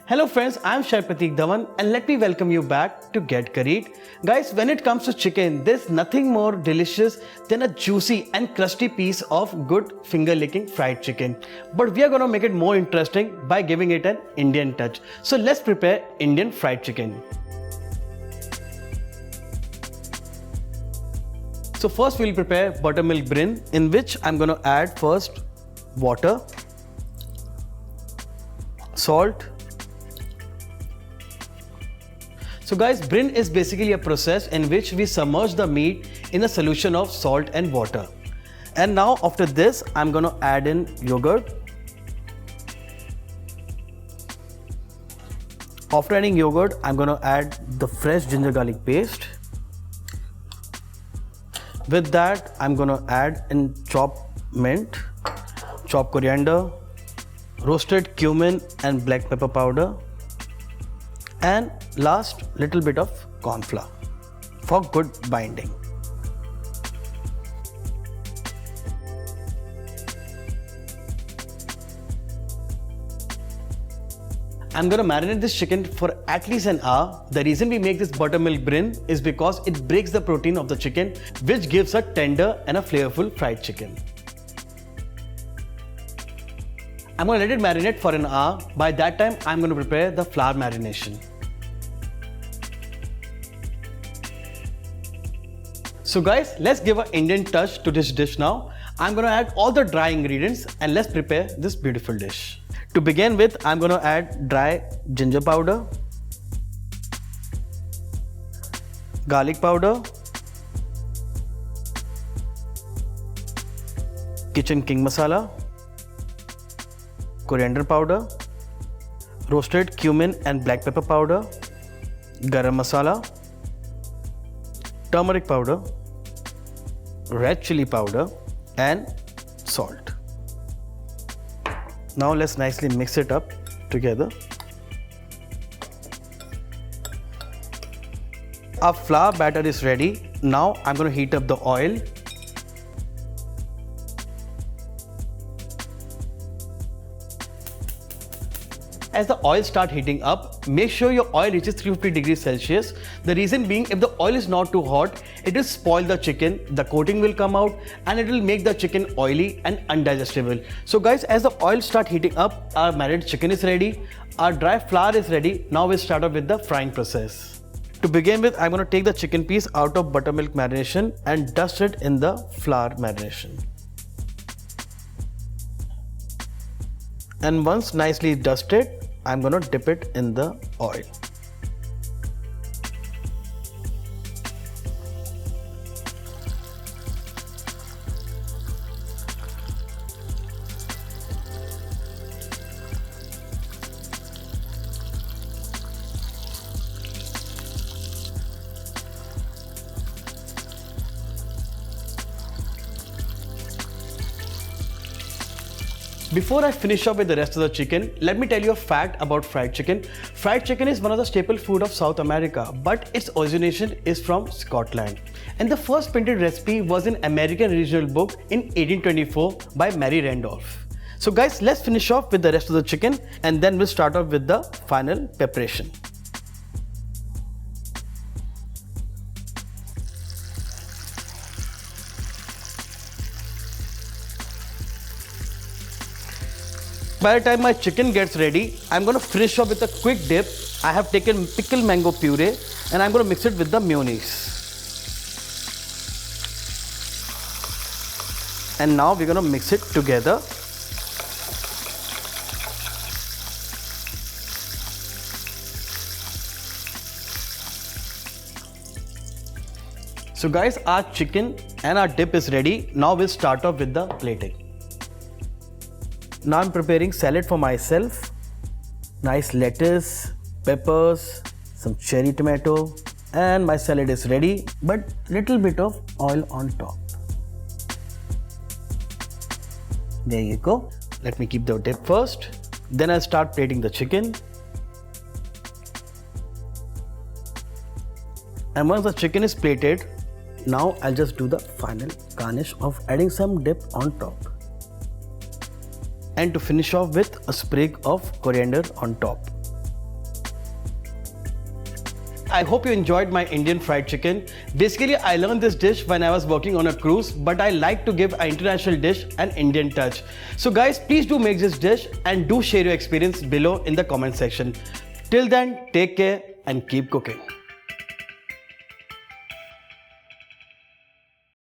Hello friends, I am Chef Prateek Dhawan and let me welcome you back to Get Curried. Guys, when it comes to chicken, there's nothing more delicious than a juicy and crusty piece of good finger-licking fried chicken. But we are going to make it more interesting by giving it an Indian touch. So let's prepare Indian fried chicken. So first we'll prepare Buttermilk Brin, in which I'm going to add first water, salt. So guys, Brin is basically a process in which we submerge the meat in a solution of salt and water. And now after this, I'm going to add in yogurt. After adding yogurt, I'm going to add the fresh ginger garlic paste. With that, I'm going to add in chopped mint, chopped coriander, roasted cumin and black pepper powder, and last little bit of corn flour for good binding. I'm going to marinate this chicken for at least an hour. The reason we make this buttermilk brin is because it breaks the protein of the chicken, which gives a tender and a flavorful fried chicken. I'm going to let it marinate for an hour. By that time, I'm going to prepare the flour marination. So guys, let's give an Indian touch to this dish now. I'm going to add all the dry ingredients and let's prepare this beautiful dish. To begin with, I'm going to add dry ginger powder, garlic powder, Kitchen King Masala, coriander powder, roasted cumin and black pepper powder, garam masala, turmeric powder, red chili powder and salt. Now let's nicely mix it up together. Our flour batter is ready. Now I'm going to heat up the oil. As the oil starts heating up, make sure your oil reaches 350 degrees Celsius. The reason being, if the oil is not too hot, it will spoil the chicken, the coating will come out and it will make the chicken oily and undigestible. So guys, as the oil starts heating up, our marinated chicken is ready, our dry flour is ready. Now we'll start off with the frying process. To begin with, I'm going to take the chicken piece out of buttermilk marination and dust it in the flour marination. And once nicely dusted, I'm going to dip it in the oil. Before I finish up with the rest of the chicken, let me tell you a fact about fried chicken. Fried chicken is one of the staple food of South America, but its origination is from Scotland. And the first printed recipe was in American regional book in 1824 by Mary Randolph. So guys, let's finish off with the rest of the chicken and then we'll start off with the final preparation. By the time my chicken gets ready, I'm going to finish off with a quick dip. I have taken pickled mango puree and I'm going to mix it with the mayonnaise. And now we're going to mix it together. So guys, our chicken and our dip is ready. Now we'll start off with the plating. Now I'm preparing salad for myself. Nice lettuce, peppers, some cherry tomato, and my salad is ready, but little bit of oil on top. There you go. Let me keep the dip first. Then I'll start plating the chicken. And once the chicken is plated, now I'll just do the final garnish of adding some dip on top. and to finish off with a sprig of coriander on top. I hope you enjoyed my Indian fried chicken. Basically, I learned this dish when I was working on a cruise, but I like to give an international dish an Indian touch. So guys, please do make this dish and do share your experience below in the comment section. Till then, take care and keep cooking.